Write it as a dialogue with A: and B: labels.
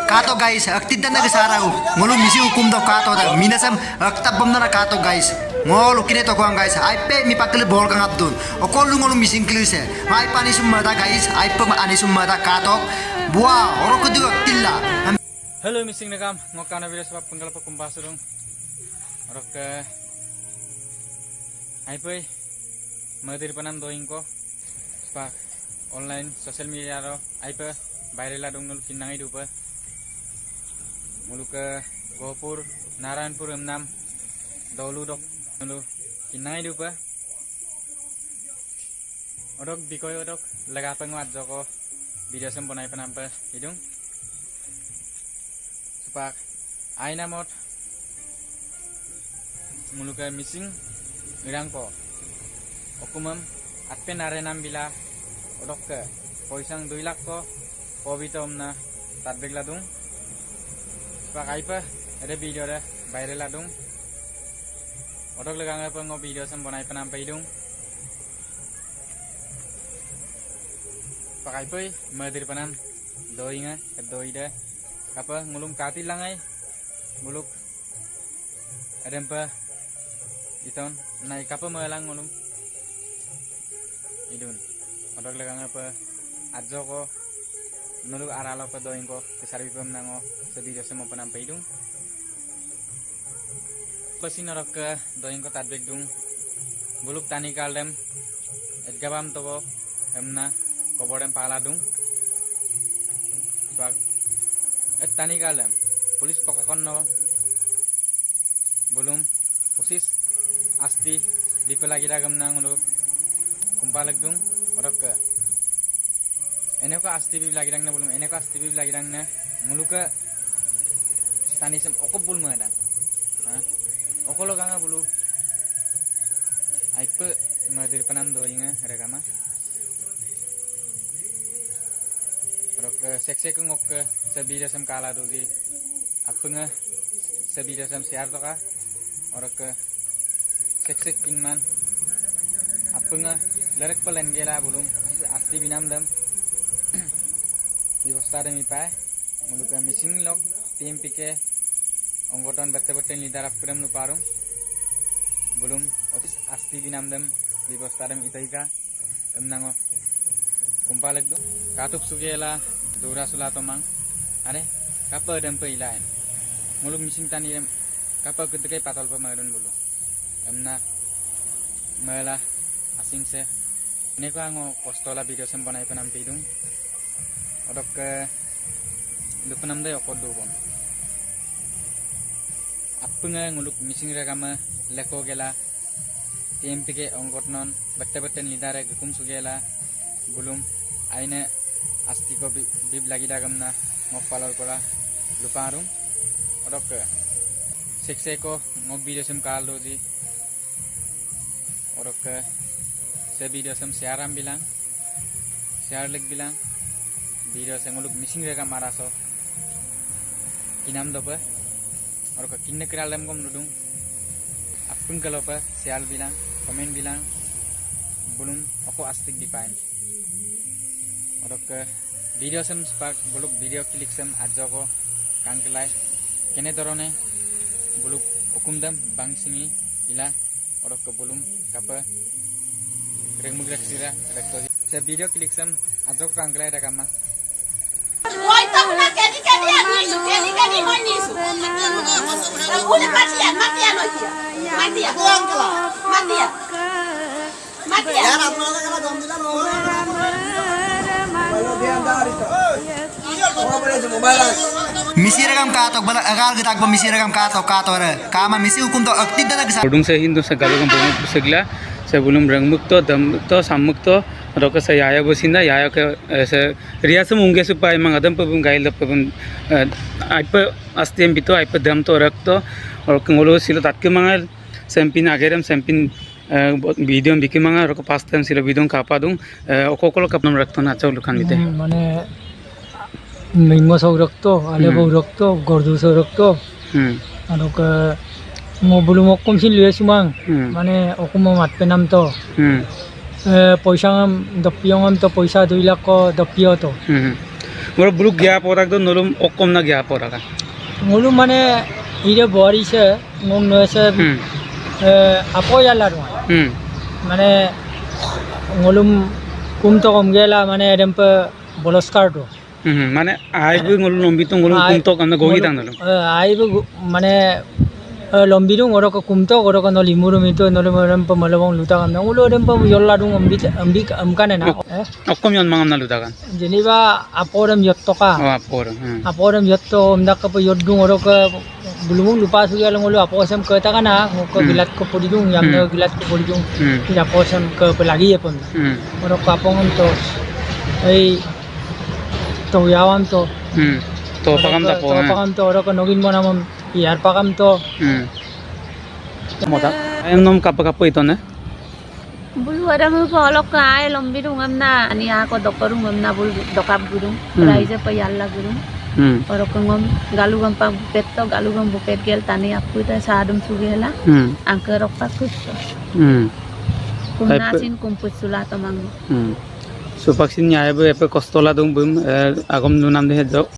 A: kato guys aktidan na gasarau ngolu misi hukum do kato da minasam aktabam na kato guys ngolu kine to kuang guys ai pe mi pakle bol kang abdun okolu ngolu missing klise mai pani summa da guys ai pe ani summa da kato bua orok du tilla.
B: Halo missing negam ngokana video sebab penggal pekumbas surung orok ke ai pe madir panam doing ko sebab online social media ro ai pe viral adung nul kinangai dupa mulu ke Gopur Narayanpur emnam dolu dok nulu kinangai dupa odok bikoy odok lega penguat joko video semponai penampe hidung sepak aina mot mulu ke missing irang ko okumam atpe narenam bila odok ke poisang 2 lakh ko pobito omna tatbek ladung pakai pa ada video ada viral ladung odok legang apa ngo video sembonai penampai dong pakai pa madir panam doinga doi da apa ngulum kati langai muluk ada apa iton naik apa melang ngulum idun odok legang apa ajo ko nulu aralo ko doing ko kesarbi pem nango video semua penampai dong pasin orok ke doing ko tatbek dung buluk tani kaldem edgabam tobo emna kobodem pala dung swag tani kaldem polis pokakon no bulum usis asti dipelagi dagam nangulu kumpalek dung orok ke eneko asti bib lagi dang na bulum eneko asti bib lagi dang na muluka tani sem okop bul madang ha okolo ganga bulu aipe madir panam doinga regama rok sekse ko ngok sabida sam kala dogi apenga sabida sam siar to ka orok sekse kingman apenga lerek pelen gela bulum asti binam dam Diwasta demi pa muluka missing lok tim pike onggoton bette lidarap krem nu parung belum otis asti binam dem diwasta dem itaika emnango kumpalek do katuk sugela dura sulato mang are kapa dem pe ilain muluk missing tani dem kapa kedekai patol pa maron bulu emna mela asing se neko ango kostola video semponai penam pidung odok ke lupanam day okod dobon apunga nguluk missing regama leko gela TMP ke ongkotnon bette lidare gukum sugela bulum aine asti ko bib lagi dagamna ngopalor kora luparum odok ke sekse ko ngok video sem kaldo di odok ke se video sem siaram bilang share lek bilang video senguluk missing rega maraso kinam dopa और का किन्ने करालम को मनुदुं अपन kalau pa sial bilang komen bilang belum aku astik di pain और का video sem spark buluk video klik sem ajo ko kangkelai kene dorone buluk okumdam bang singi ila और का bulum kapa remugrak sira rekto se video klik sem ajo ko kangkelai rekama
A: misi regam katok bala agar getak misi regam katok re kama misi hukum to aktif dan agak
C: udung se hindu se galu kam bonuk segla se bulum rangmukto damukto sammukto roka se yaya bosinda yaya ke se riasa munge supai mang adam pabun gail pabun aipa astem bito aipa dam to rakto or kengolo silo tatke mangal sempin agerem sempin video biki manga roka pastem silo video kapa dung okokolo kapnam rakto na chau lukan bite
D: mane mingo sau rakto ale bau rakto gordu sau rakto aroka mo bulum okom sil lesumang mane okom mat penam to পয়সা দপিয়ম তো পয়সা 2 লাখ দপিয় তো
C: Moro buluk gya porak do nolom okom na gya poraka.
D: ngulu mane ire bori se ngom no se apo yalla ro mane ngolum kum to kom gela mane edem pe boloskar do
C: Mane ai bu ngolum lombi to ngolum kum to kan gogi tang nolom.
D: ai bu mane lombi do ngoro ko kum to ngoro ko no limuru mi to no edem pe malawong luta kam ngulu edem pe yolla do ambi amkane na
C: Okom yon mangam na lutakan.
D: jeniba apodem yotto ka
C: Oh apor.
D: apodem yotto omdak ko yoddu ngoro ko bulumung lupa suya ngulu aposem ke ta kana ko gilat ko podidung yam no gilat ko podidung tidak aposem ke pelagi ya pun ngoro ko apongom to ei to yawam to
C: To pakam ta po.
D: to pakam to oro ko nogin mo namam yar pakam to
C: Mota. Ayam nom kapo ito na.
E: Bulu ada mu polok kai lombi dungam na ani ako dokorung ngam na bul dokap gurung raise pa yalla gurung orokongom galugam pa bupet to galugam bupet gel tani apu ta sadum sugela angker opak kusto kumnasin kumput sula tamang
C: So paksin nyaya bu epe kostola dong bum agom nunam de hejo.